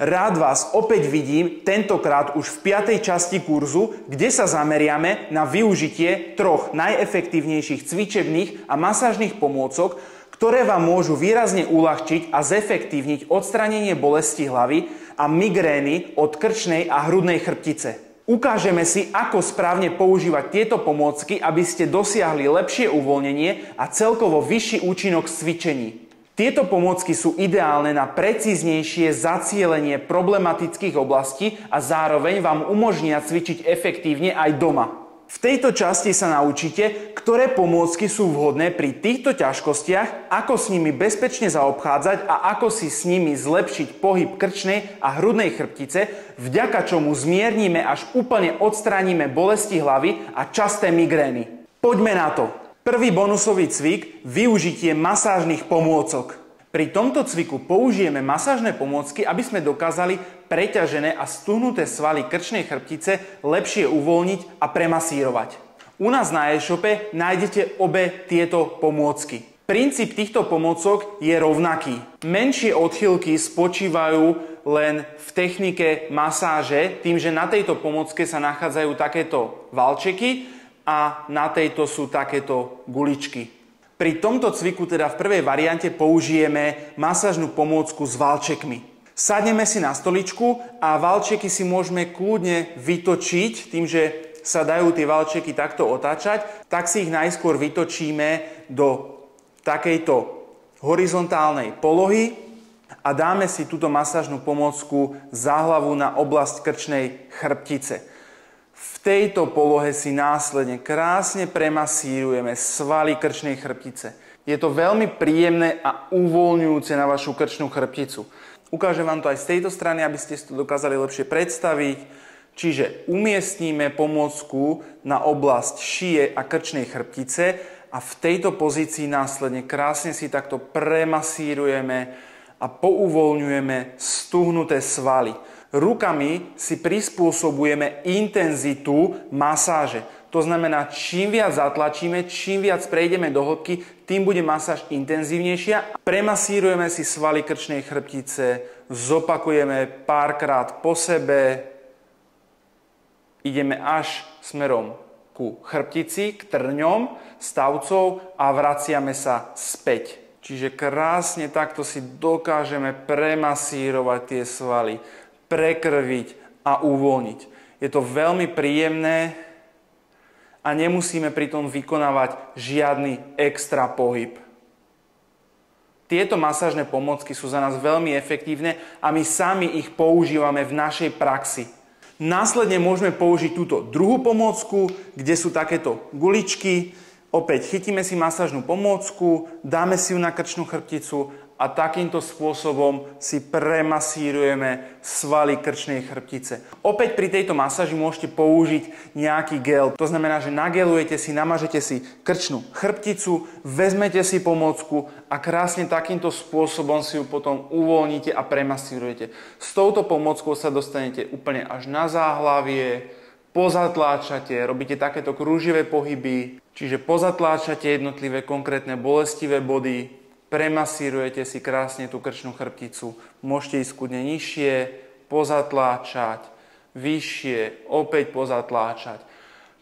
Rád vás opäť vidím, tentokrát už v 5. časti kurzu, kde sa zameriame na využitie troch najefektívnejších cvičebných a masážnych pomôcok, ktoré vám môžu výrazne uľahčiť a zefektívniť odstránenie bolesti hlavy a migrény od krčnej a hrudnej chrbtice. Ukážeme si, ako správne používať tieto pomôcky, aby ste dosiahli lepšie uvoľnenie a celkovo vyšší účinok z cvičení. Tieto pomôcky sú ideálne na precíznejšie zacielenie problematických oblastí a zároveň vám umožnia cvičiť efektívne aj doma. V tejto časti sa naučíte, ktoré pomôcky sú vhodné pri týchto ťažkostiach, ako s nimi bezpečne zaobchádzať a ako si s nimi zlepšiť pohyb krčnej a hrudnej chrbtice, vďaka čomu zmiernime až úplne odstránime bolesti hlavy a časté migrény. Poďme na to! Prvý bonusový cvik – využitie masážnych pomôcok. Pri tomto cviku použijeme masážne pomôcky, aby sme dokázali preťažené a stuhnuté svaly krčnej chrbtice lepšie uvoľniť a premasírovať. U nás na e-shope nájdete obe tieto pomôcky. Princíp týchto pomôcok je rovnaký. Menšie odchýlky spočívajú len v technike masáže, tým, že na tejto pomôcke sa nachádzajú takéto valčeky a na tejto sú takéto guličky. Pri tomto cviku, teda v prvej variante, použijeme masážnu pomôcku s valčekmi. Sadneme si na stoličku a valčeky si môžeme kľudne vytočiť, tým, že sa dajú tie valčeky takto otáčať, tak si ich najskôr vytočíme do takejto horizontálnej polohy a dáme si túto masážnu pomôcku za hlavu na oblasť krčnej chrbtice. V tejto polohe si následne krásne premasírujeme svaly krčnej chrbtice. Je to veľmi príjemné a uvoľňujúce na vašu krčnú chrbticu. Ukážem vám to aj z tejto strany, aby ste si to dokázali lepšie predstaviť. Čiže umiestníme pomôcku na oblasť šie a krčnej chrbtice a v tejto pozícii následne krásne si takto premasírujeme a pouvoľňujeme stuhnuté svaly. Rukami si prispôsobujeme intenzitu masáže. To znamená, čím viac zatlačíme, čím viac prejdeme do hĺbky, tým bude masáž intenzívnejšia. Premasírujeme si svaly krčnej chrbtice, zopakujeme párkrát po sebe, ideme až smerom ku chrbtici, k trňom, stavcov a vraciame sa späť. Čiže krásne takto si dokážeme premasírovať tie svaly, prekrviť a uvoľniť. Je to veľmi príjemné a nemusíme pritom vykonávať žiadny extra pohyb. Tieto masážne pomôcky sú za nás veľmi efektívne a my sami ich používame v našej praxi. Následne môžeme použiť túto druhú pomôcku, kde sú takéto guličky. Opäť chytíme si masážnu pomôcku, dáme si ju na krčnú chrbticu a takýmto spôsobom si premasírujeme svaly krčnej chrbtice. Opäť pri tejto masáži môžete použiť nejaký gel. To znamená, že nagelujete si, namažete si krčnú chrbticu, vezmete si pomôcku a krásne takýmto spôsobom si ju potom uvoľníte a premasírujete. S touto pomôckou sa dostanete úplne až na záhlavie, pozatláčate, robíte takéto krúživé pohyby, čiže pozatláčate jednotlivé konkrétne bolestivé body, premasírujete si krásne tú krčnú chrbticu. Môžete ísť kľudne nižšie, pozatláčať, vyššie, opäť pozatláčať.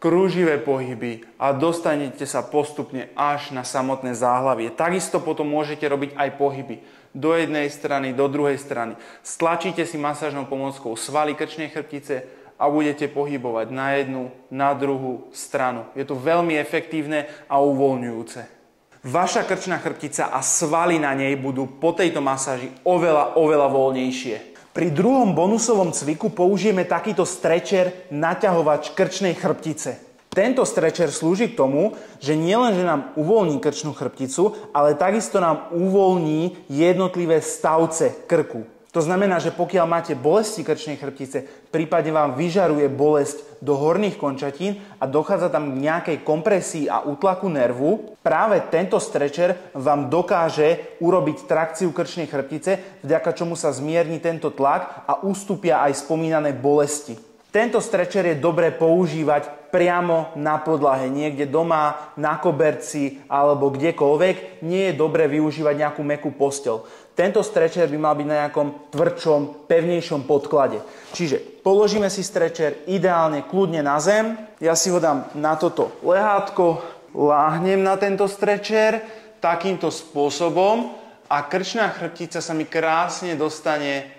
Krúživé pohyby a dostanete sa postupne až na samotné záhlavie. Takisto potom môžete robiť aj pohyby do jednej strany, do druhej strany. Stlačíte si masážnou pomôckou svaly krčnej chrbtice a budete pohybovať na jednu, na druhú stranu. Je to veľmi efektívne a uvoľňujúce. Vaša krčná chrbtica a svaly na nej budú po tejto masáži oveľa voľnejšie. Pri druhom bonusovom cviku použijeme takýto stretcher naťahovač krčnej chrbtice. Tento stretcher slúži k tomu, že nielenže nám uvoľní krčnú chrbticu, ale takisto nám uvoľní jednotlivé stavce krku. To znamená, že pokiaľ máte bolesti krčnej chrbtice, prípadne vám vyžaruje bolesť do horných končatín a dochádza tam k nejakej kompresii a útlaku nervu, práve tento stretcher vám dokáže urobiť trakciu krčnej chrbtice, vďaka čomu sa zmierni tento tlak a ustúpia aj spomínané bolesti. Tento stretcher je dobré používať priamo na podlahe, niekde doma, na koberci alebo kdekoľvek. Nie je dobré využívať nejakú mäkkú posteľ. Tento stretcher by mal byť na nejakom tvrdšom, pevnejšom podklade. Čiže položíme si stretcher ideálne kľudne na zem. Ja si ho dám na toto lehátko, láhnem na tento stretcher takýmto spôsobom a krčná chrbtica sa mi krásne dostane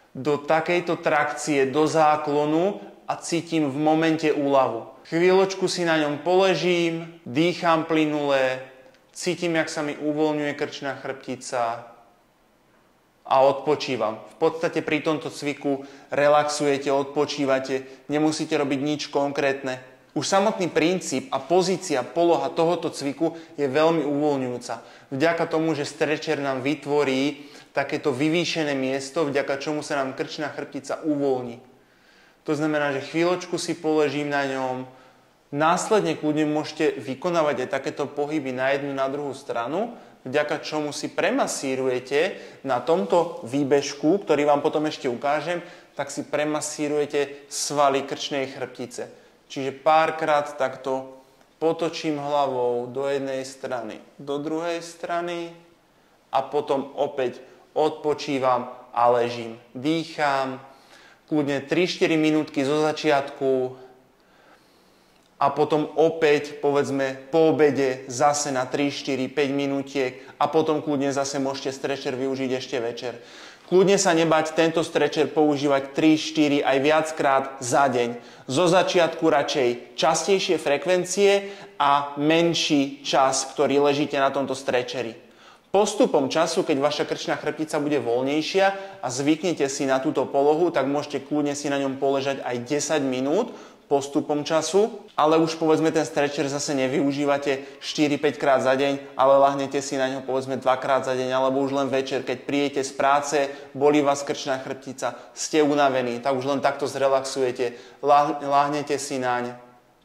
do takejto trakcie, do záklonu a cítim v momente úľavu. Chvíľočku si na ňom poležím, dýcham plynule, cítim, jak sa mi uvoľňuje krčná chrbtica a odpočívam. V podstate pri tomto cviku relaxujete, odpočívate, nemusíte robiť nič konkrétne. Už samotný princíp a pozícia, poloha tohoto cviku je veľmi uvoľňujúca. Vďaka tomu, že stretcher nám vytvorí takéto vyvýšené miesto, vďaka čomu sa nám krčná chrbtica uvoľní. To znamená, že chvíľočku si položím na ňom, následne kľudne môžete vykonávať aj takéto pohyby na jednu, na druhú stranu, vďaka čomu si premasírujete na tomto výbežku, ktorý vám potom ešte ukážem, tak si premasírujete svaly krčnej chrbtice. Čiže párkrát takto potočím hlavou do jednej strany, do druhej strany a potom opäť odpočívam a ležím. Dýcham, kľudne 3-4 minútky zo začiatku a potom opäť, povedzme, po obede zase na 3, 4, 5 minútiek a potom kľudne zase môžete stretcher využiť ešte večer. Kľudne sa nebať tento stretcher používať 3, 4 aj viackrát za deň. Zo začiatku radšej častejšie frekvencie a menší čas, ktorý ležíte na tomto stretcheri. Postupom času, keď vaša krčná chrbtica bude voľnejšia a zvyknete si na túto polohu, tak môžete kľudne si na ňom poležať aj 10 minút postupom času, ale už povedzme ten stretcher zase nevyužívate 4-5 krát za deň, ale lahnete si na ňo povedzme 2 krát za deň, alebo už len večer, keď príjete z práce, bolí vás krčná chrbtica, ste unavení, tak už len takto zrelaxujete, lahnete si naň,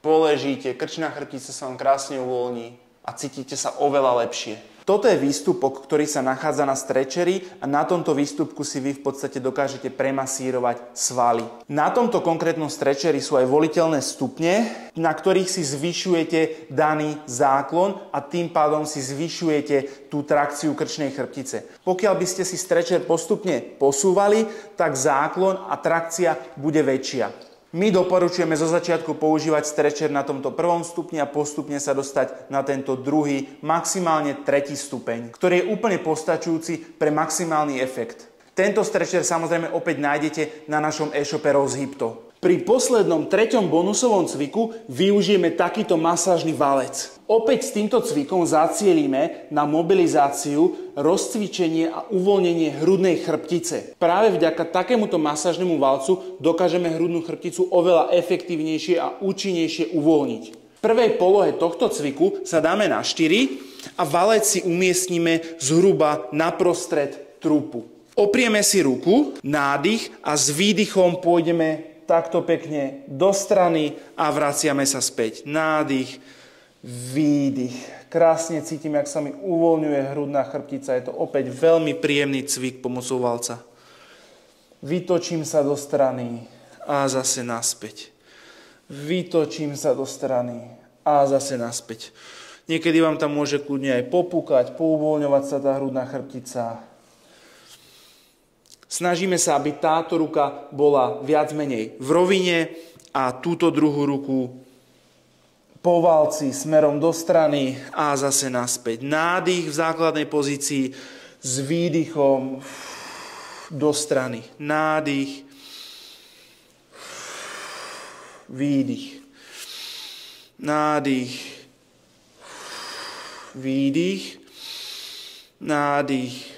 poležíte, krčná chrbtica sa vám krásne uvoľní a cítite sa oveľa lepšie. Toto je výstupok, ktorý sa nachádza na stretcheri a na tomto výstupku si vy v podstate dokážete premasírovať svaly. Na tomto konkrétnom stretcheri sú aj voliteľné stupne, na ktorých si zvyšujete daný záklon a tým pádom si zvyšujete tú trakciu krčnej chrbtice. Pokiaľ by ste si stretcher postupne posúvali, tak záklon a trakcia bude väčšia. My doporučujeme zo začiatku používať stretcher na tomto prvom stupni a postupne sa dostať na tento druhý, maximálne tretí stupeň, ktorý je úplne postačujúci pre maximálny efekt. Tento stretcher samozrejme opäť nájdete na našom e-shope Rose Hypto. Pri poslednom treťom bonusovom cviku využijeme takýto masážny valec. Opäť s týmto cvikom zacielíme na mobilizáciu, rozcvičenie a uvoľnenie hrudnej chrbtice. Práve vďaka takémuto masážnemu valcu dokážeme hrudnú chrbticu oveľa efektívnejšie a účinnejšie uvoľniť. V prvej polohe tohto cviku sa dáme na 4 a valec si umiestnime zhruba naprostred trupu. Oprieme si ruku, nádych a s výdychom pôjdeme takto pekne do strany a vraciame sa späť. Nádych, výdych. Krásne cítim, jak sa mi uvoľňuje hrudná chrbtica. Je to opäť veľmi príjemný cvik pomocou valca. Vytočím sa do strany a zase naspäť. Vytočím sa do strany a zase naspäť. Niekedy vám tam môže kľudne aj popúkať, pouvoľňovať sa tá hrudná chrbtica. Snažíme sa, aby táto ruka bola viac menej v rovine a túto druhú ruku po valci smerom do strany a zase naspäť. Nádych v základnej pozícii s výdychom do strany. Nádych, výdych. Nádych, výdych. Nádych,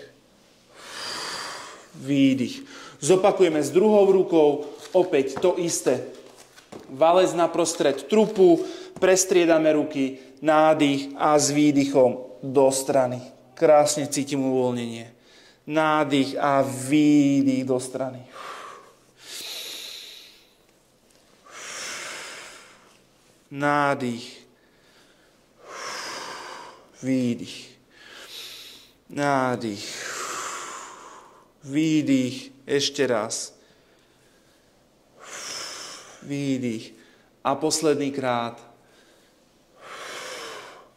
výdych. Zopakujeme s druhou rukou opäť to isté. Valec naprostred trupu, prestriedame ruky, nádych a s výdychom do strany. Krásne cítim uvoľnenie. Nádych a výdych do strany. Nádych, výdych. Nádych, výdych, ešte raz. Výdych. A posledný krát.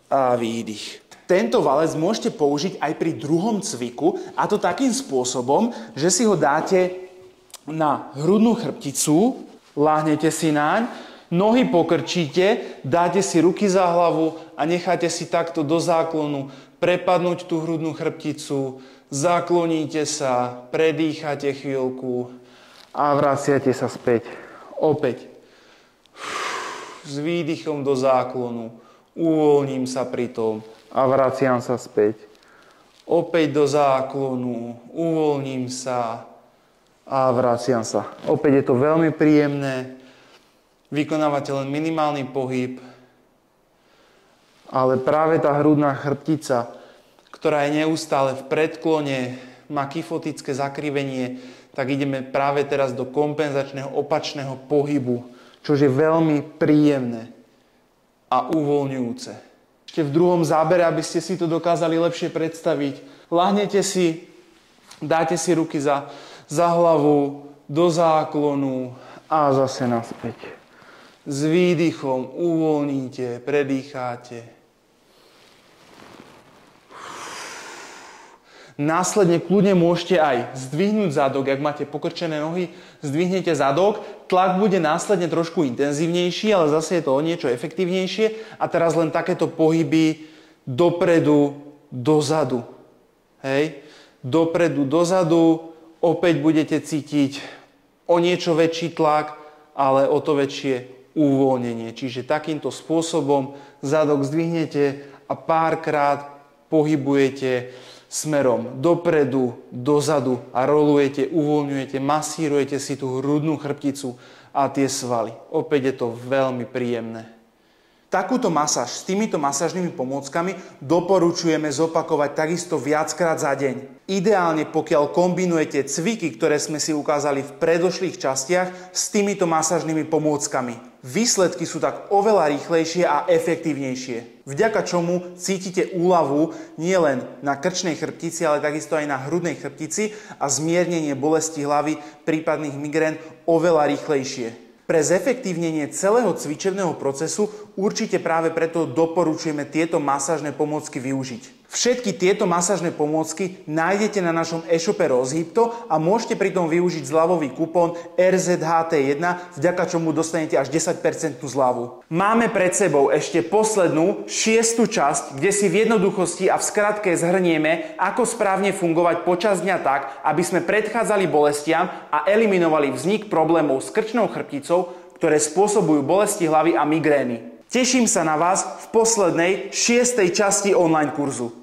A výdych. Tento valec môžete použiť aj pri druhom cviku, a to takým spôsobom, že si ho dáte na hrudnú chrbticu, láhnete si naň, nohy pokrčíte, dáte si ruky za hlavu a necháte si takto do záklonu prepadnúť tú hrudnú chrbticu, zakloníte sa, predýchate chvíľku a vraciate sa späť. Opäť. S výdychom do záklonu. Uvoľním sa pri tom a vraciam sa späť. Opäť do záklonu. Uvoľním sa a vraciam sa. Opäť je to veľmi príjemné. Vykonávate len minimálny pohyb. Ale práve tá hrudná chrbtica, ktorá je neustále v predklone, má kyfotické zakrivenie, tak ideme práve teraz do kompenzačného opačného pohybu, čo je veľmi príjemné a uvoľňujúce. Ešte v druhom zábere, aby ste si to dokázali lepšie predstaviť, ľahnete si, dáte si ruky za hlavu, do záklonu a zase naspäť. S výdychom uvoľníte, predýcháte. Následne kľudne môžete aj zdvihnúť zadok, ak máte pokrčené nohy, zdvihnete zadok, tlak bude následne trošku intenzívnejší, ale zase je to o niečo efektívnejšie a teraz len takéto pohyby dopredu, dozadu. Hej? Dopredu, dozadu, opäť budete cítiť o niečo väčší tlak, ale o to väčšie uvoľnenie. Čiže takýmto spôsobom zadok zdvihnete a párkrát pohybujete smerom dopredu, dozadu a rolujete, uvoľňujete, masírujete si tú hrudnú chrbticu a tie svaly. Opäť je to veľmi príjemné. Takúto masáž s týmito masážnymi pomôckami doporučujeme zopakovať takisto viackrát za deň. Ideálne, pokiaľ kombinujete cviky, ktoré sme si ukázali v predošlých častiach, s týmito masážnymi pomôckami. Výsledky sú tak oveľa rýchlejšie a efektívnejšie. Vďaka čomu cítite úľavu nielen na krčnej chrbtici, ale takisto aj na hrudnej chrbtici a zmiernenie bolesti hlavy, prípadných migrén oveľa rýchlejšie. Pre zefektívnenie celého cvičebného procesu určite práve preto doporučujeme tieto masážne pomôcky využiť. Všetky tieto masážne pomôcky nájdete na našom e-shope Rozhybto a môžete pritom využiť zľavový kupón RZHT1, vďaka čomu dostanete až 10% zľavu. Máme pred sebou ešte poslednú, 6. časť, kde si v jednoduchosti a v skratke zhrnieme, ako správne fungovať počas dňa tak, aby sme predchádzali bolestiam a eliminovali vznik problémov s krčnou chrbticou, ktoré spôsobujú bolesti hlavy a migrény. Teším sa na vás v poslednej 6. časti online kurzu.